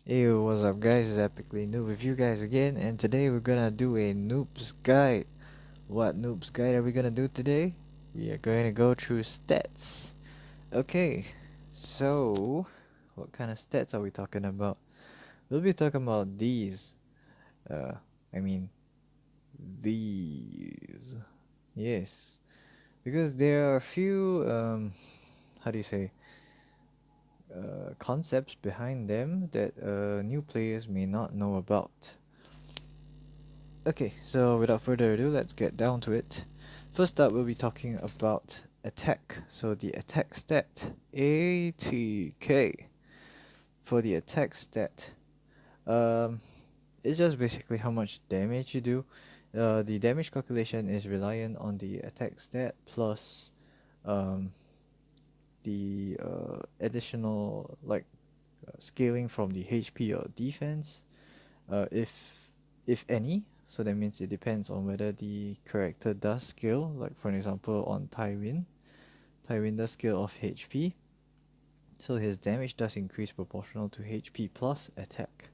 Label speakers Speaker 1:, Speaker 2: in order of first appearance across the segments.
Speaker 1: Hey, what's up guys, it's Epically Noob with you guys again, and today we're gonna do a Noobs Guide. What Noobs Guide are we gonna do today? We are going to go through stats. Okay, so what kind of stats are we talking about? We'll be talking about these. Uh, I mean, these. Yes, because there are a few, how do you say, concepts behind them that new players may not know about. Okay, so without further ado, let's get down to it. First up, we'll be talking about attack. So the attack stat, ATK. For the attack stat, um, it's just basically how much damage you do. The damage calculation is reliant on the attack stat plus um, the additional scaling from the HP or defense, if any. So that means it depends on whether the character does scale. Like for example, on Tywin does scale of HP, so his damage does increase proportional to HP plus attack.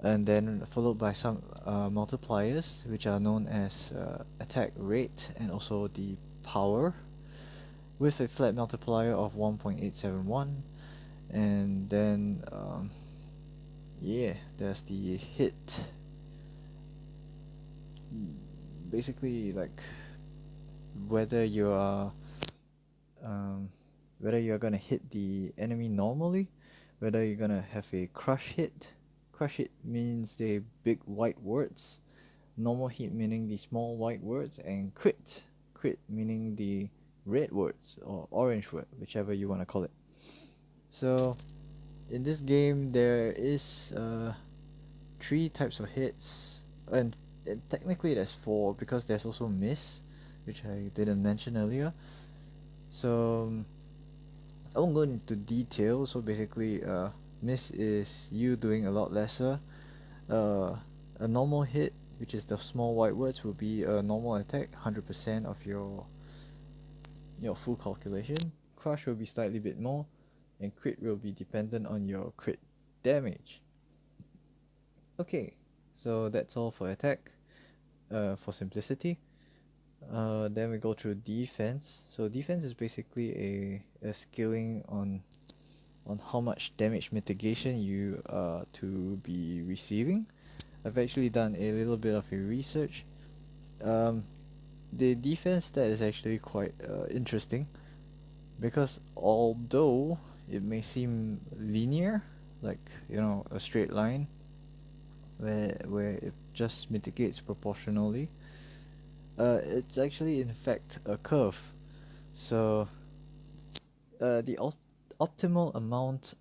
Speaker 1: And then followed by some multipliers, which are known as attack rate and also the power, with a flat multiplier of 1.871. And then yeah, there's the hit. Basically, like whether you are um, whether you're gonna hit the enemy normally, whether you're gonna have a crush hit. Crush hit means the big white words. Normal hit meaning the small white words, and crit meaning the red words or orange word, whichever you wanna call it. So in this game, there is three types of hits, and technically there's four because there's also miss, which I didn't mention earlier. So I won't go into detail. So basically, miss is you doing a lot lesser. Uh, a normal hit, which is the small white words, will be a normal attack, 100% of your full calculation. Crush will be slightly bit more, and crit will be dependent on your crit damage. Okay, so that's all for attack. For simplicity. Then we go through defense. So defense is basically a scaling on how much damage mitigation you are to be receiving. I've actually done a little bit of a research. Um, the defense stat is actually quite interesting because although it may seem linear, like a straight line where it just mitigates proportionally, it's actually in fact a curve. So the optimal amount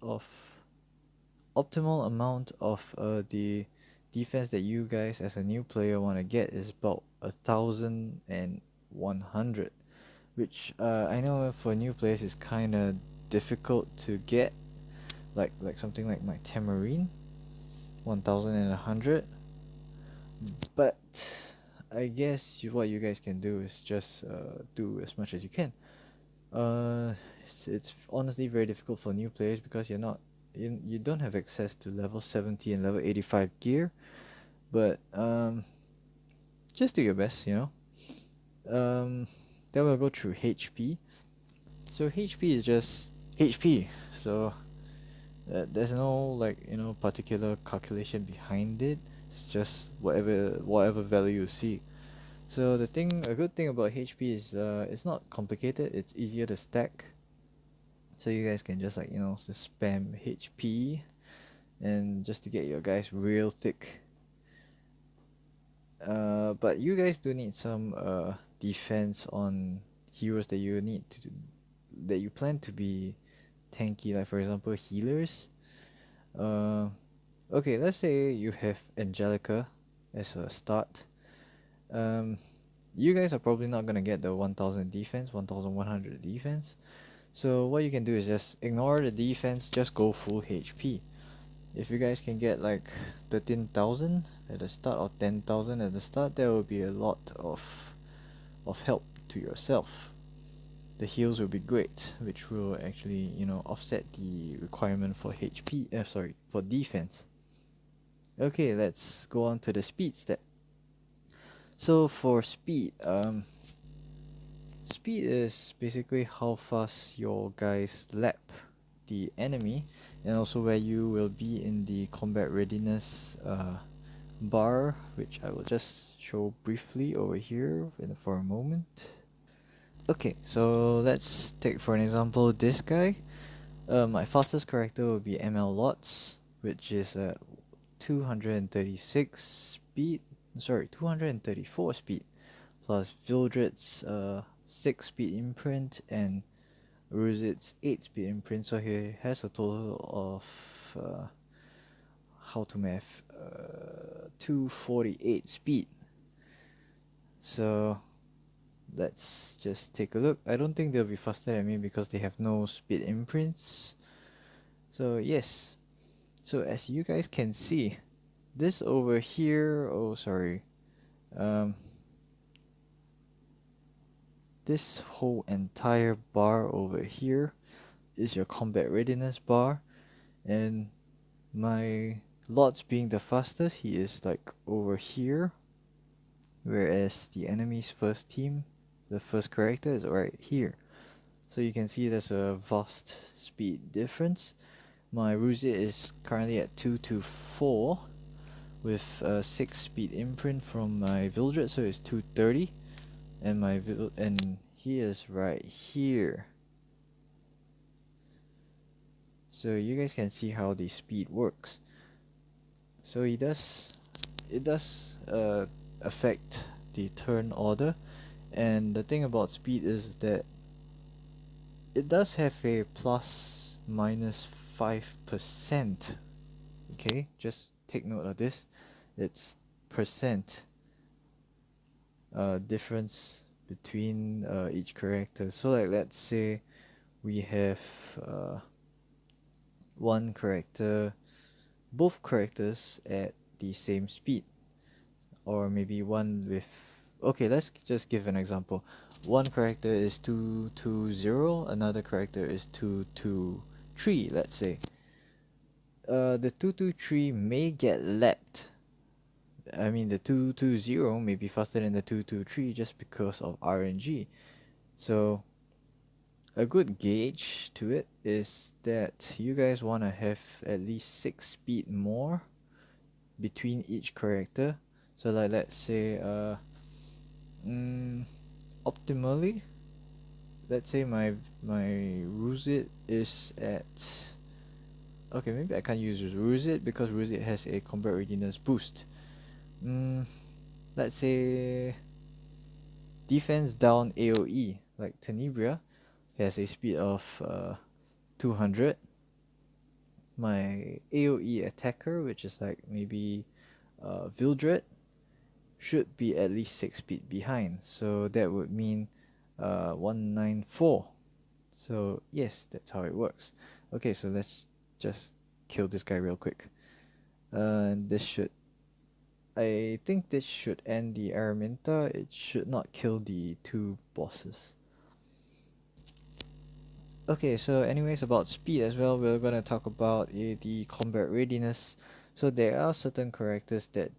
Speaker 1: of the defense that you guys as a new player want to get is about 1,100, which I know for new players is kind of difficult to get, like something like my Tamarine, 1,100. But I guess what you guys can do is just do as much as you can. It's honestly very difficult for new players because you don't have access to level 70 and level 85 gear, but just do your best. Then we'll go through HP. So HP is just HP. So there's no particular calculation behind it. It's just whatever value you see. So a good thing about HP is it's not complicated. It's easier to stack. So you guys can just just spam HP and just to get your guys real thick. But you guys do need some defense on heroes that you plan to be tanky, like for example healers. Uh, okay, let's say you have Angelica as a start. Um, you guys are probably not gonna get the 1,000 defense, 1,100 defense. So what you can do is just ignore the defense, just go full HP. If you guys can get like 13,000 at the start or 10,000 at the start, that will be a lot of help to yourself. the heals will be great, which will actually, offset the requirement for HP. Sorry, for defense. Okay, let's go on to the speed stat. So for speed, speed is basically how fast your guys lap the enemy, and also where you will be in the combat readiness bar, which I will just show briefly over here for a moment. Okay, so let's take for an example this guy. My fastest character will be ML Lots, which is 236 speed. Sorry, 234 speed, plus Vildred's 6 speed imprint and Ruzit's 8 speed imprint. So he has a total of how to math 248 speed. So let's just take a look. I don't think they'll be faster than me because they have no speed imprints. So yes. So as you guys can see, this over here, oh sorry, this whole entire bar over here is your combat readiness bar, and my Lots being the fastest, he is like over here, whereas the enemy's first team, the first character, is right here. So you can see there's a vast speed difference. My Ruzit is currently at 224 with a 6 speed imprint from my Vildred, so it's 230, and and he is right here. So you guys can see how the speed works. So it does affect the turn order, and the thing about speed is that it does have a plus minus 5%. Okay, just take note of this. It's percent difference between each character. So like let's say we have one character, both characters at the same speed, or maybe one with, okay, let's just give an example. One character is 220, another character is 223, let's say. The 223 may get lapped. I mean, the 220 may be faster than the 223 just because of RNG. So a good gauge to it is that you guys want to have at least 6 speed more between each character. So like let's say optimally, let's say my Ruzit is at, okay, maybe I can't use Ruzit because Ruzit has a combat readiness boost. Let's say defense down AoE, like Tenebria has a speed of 200. My AoE attacker, which is like maybe Vildred, should be at least 6 speed behind. So that would mean 194. So yes, that's how it works. Okay, so let's just kill this guy real quick. This should, I think this should end the Araminta. It should not kill the two bosses. Okay, so anyways, about speed as well, we're gonna talk about the combat readiness. So there are certain characters that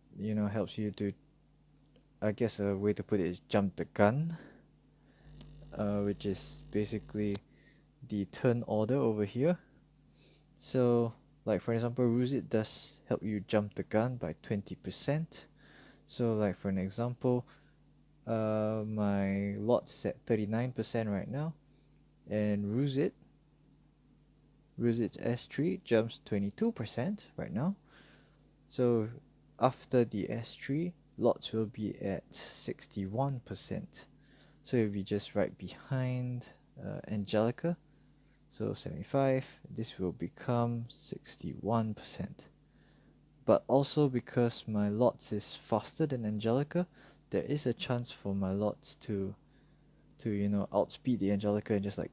Speaker 1: helps you to, I guess a way to put it is jump the gun, which is basically the turn order over here. So like for example, Ruzit does help you jump the gun by 20%. So like for an example, my Lots is at 39% right now, and Ruzit's S3 jumps 22% right now. So after the S3, Lots will be at 61%. So it'll be just right behind Angelica. So 75, this will become 61%. But also because my Lots is faster than Angelica, there is a chance for my Lots to outspeed the Angelica and just like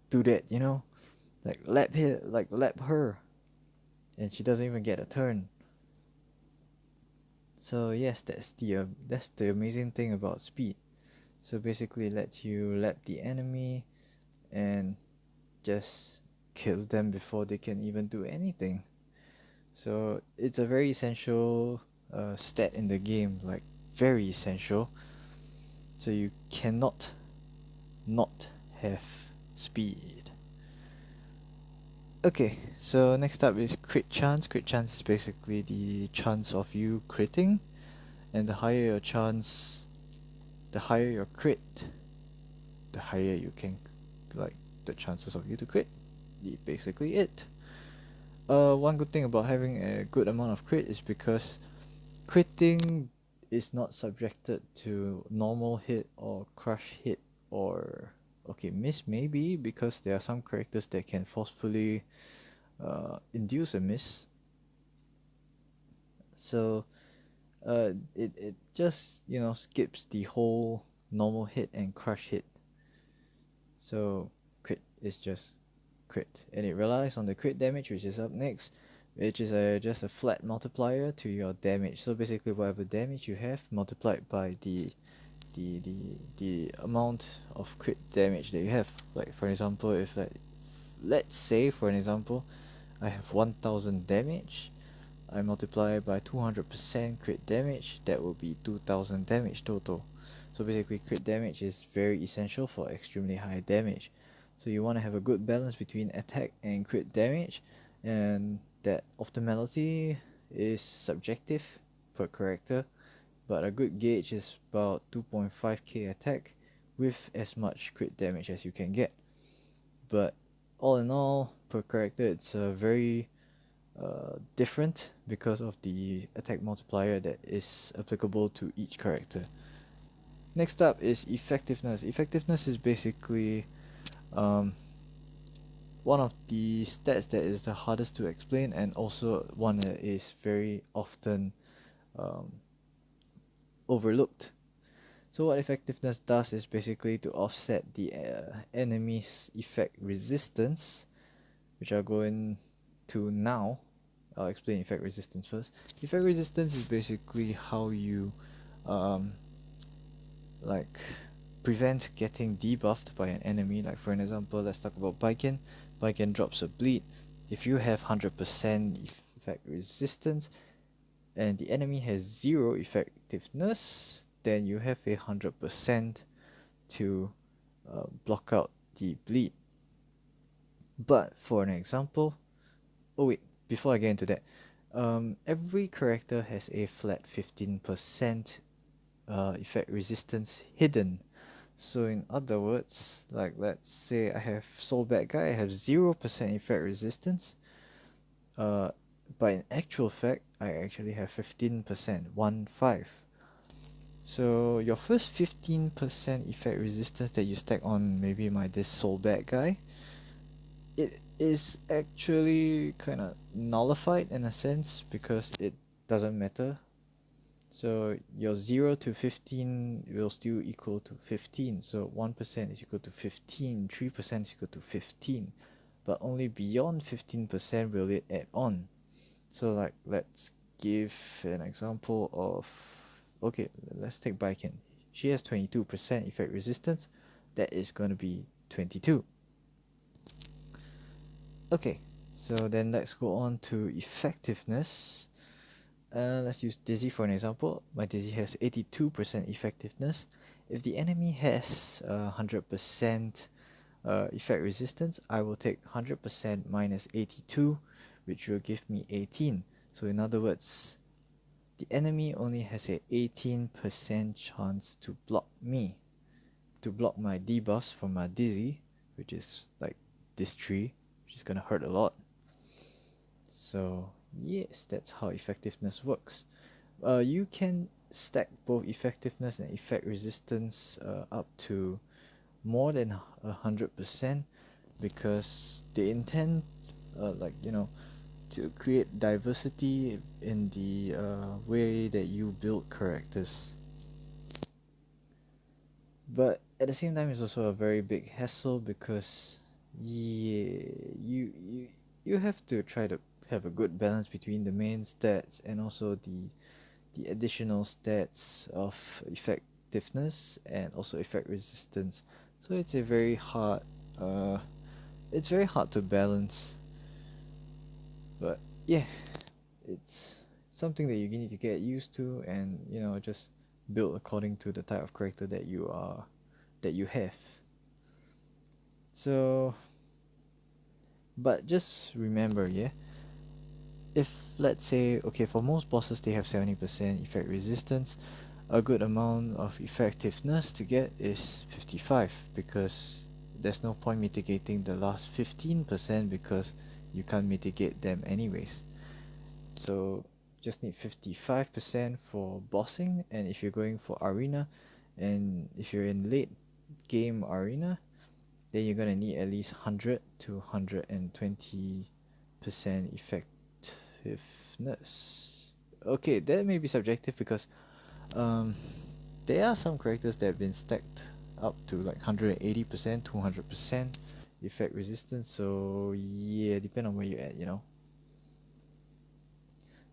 Speaker 1: do that, like lap her, and she doesn't even get a turn. So yes, that's the amazing thing about speed. So basically it lets you lap the enemy and just kill them before they can even do anything. So it's a very essential stat in the game, like very essential. So you cannot not have speed. Okay, so next up is crit chance. Crit chance is basically the chance of you critting, and the higher your chance, the higher your crit, the higher you can, like, the chances of you to crit. Basically it. One good thing about having a good amount of crit is because critting is not subjected to normal hit or crush hit or okay miss maybe, because there are some characters that can forcefully induce a miss. So it just skips the whole normal hit and crush hit. So crit is just crit, and it relies on the crit damage, which is up next, which is just a flat multiplier to your damage. So basically, whatever damage you have multiplied by the amount of crit damage that you have. Like for example, if let's say for an example, I have 1000 damage. I multiply by 200% crit damage, that will be 2000 damage total. So basically crit damage is very essential for extremely high damage. So you want to have a good balance between attack and crit damage, and that optimality is subjective per character, but a good gauge is about 2.5k attack with as much crit damage as you can get. But all in all, per character it's a very different because of the attack multiplier that is applicable to each character. Next up is effectiveness. Effectiveness is basically um, one of the stats that is the hardest to explain, and also one that is very often um, overlooked. So what effectiveness does is basically to offset the enemy's effect resistance, which I'll go into now. I'll explain effect resistance first. Effect resistance is basically how you um, like prevent getting debuffed by an enemy. Like for an example, let's talk about Baiken. Baiken drops a bleed. If you have 100% effect resistance and the enemy has 0 effectiveness, then you have 100% to block out the bleed. But for an example, oh wait, before I get into that, every character has a flat 15% effect resistance hidden. So in other words, like let's say I have Soul Bad Guy, I have 0% effect resistance. Uh, but in actual fact, I actually have 15%, 1-5. So your first 15% effect resistance that you stack on maybe this Soul Bad Guy, it is actually kind of nullified in a sense because it doesn't matter. So your 0 to 15 will still equal to 15. So 1% is equal to 15, 3% is equal to 15. But only beyond 15% will it add on. So like let's give an example of, okay, let's take Baiken. She has 22% effect resistance. That is going to be 22. Okay, so then let's go on to effectiveness. Let's use Dizzy for an example. My Dizzy has 82% effectiveness. If the enemy has 100% effect resistance, I will take 100% minus 82, which will give me 18. So in other words, the enemy only has a 18% chance to block me, to block my debuffs from my Dizzy, which is like this tree, which is gonna hurt a lot. So yes, that's how effectiveness works. You can stack both effectiveness and effect resistance up to more than 100% because they intend, to create diversity in the way that you build characters. But at the same time, it's also a very big hassle because yeah, you have to try to have a good balance between the main stats and also the additional stats of effect effectiveness and also effect resistance. So it's a it's very hard to balance. But yeah, it's something that you need to get used to, and just build according to the type of character that you have. So, but just remember, yeah, if let's say, okay, for most bosses they have 70% effect resistance, a good amount of effectiveness to get is 55, because there's no point mitigating the last 15% because you can't mitigate them anyways. So just need 55% for bossing, and if you're going for arena, and if you're in late game arena, then you're gonna need at least 100 to 120% effectiveness. Okay, that may be subjective because um there are some characters that have been stacked up to like 180%, 200% effect resistance, so yeah, depend on where you're at.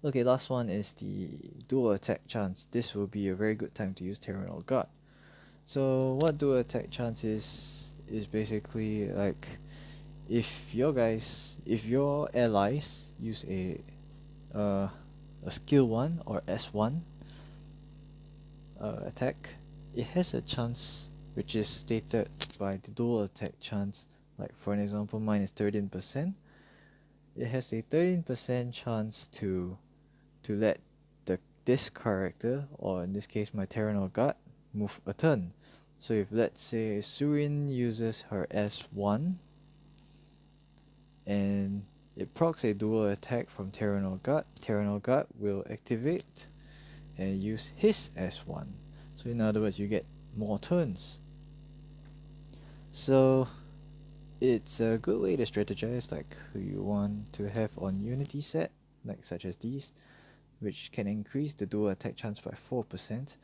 Speaker 1: Okay, last one is the dual attack chance. This will be a very good time to use Terminal Guard. So what dual attack chance is basically like if your allies use uh, a skill 1 or S1 attack, it has a chance which is stated by the dual attack chance. Like for an example, mine is 13%. It has a 13% chance to let this character, or in this case my Terranor Guard, move a turn. So if let's say Surin uses her S1 and it procs a dual attack from Terranor Guard will activate and use his S1. So in other words, you get more turns. So it's a good way to strategize like who you want to have on Unity set, like such as these, which can increase the dual attack chance by 4%,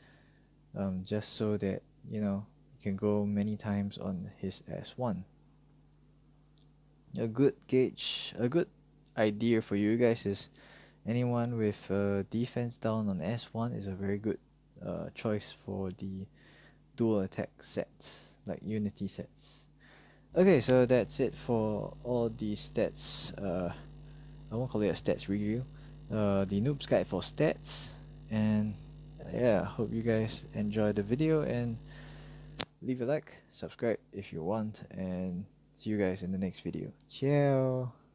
Speaker 1: just so that you can go many times on his S1. A good idea for you guys is anyone with defense down on S1 is a very good choice for the dual attack sets, like Unity sets. Okay, so that's it for all the stats. I won't call it a stats review. The Noob's Guide for Stats. And yeah, I hope you guys enjoy the video, and leave a like, subscribe if you want, and see you guys in the next video. Ciao!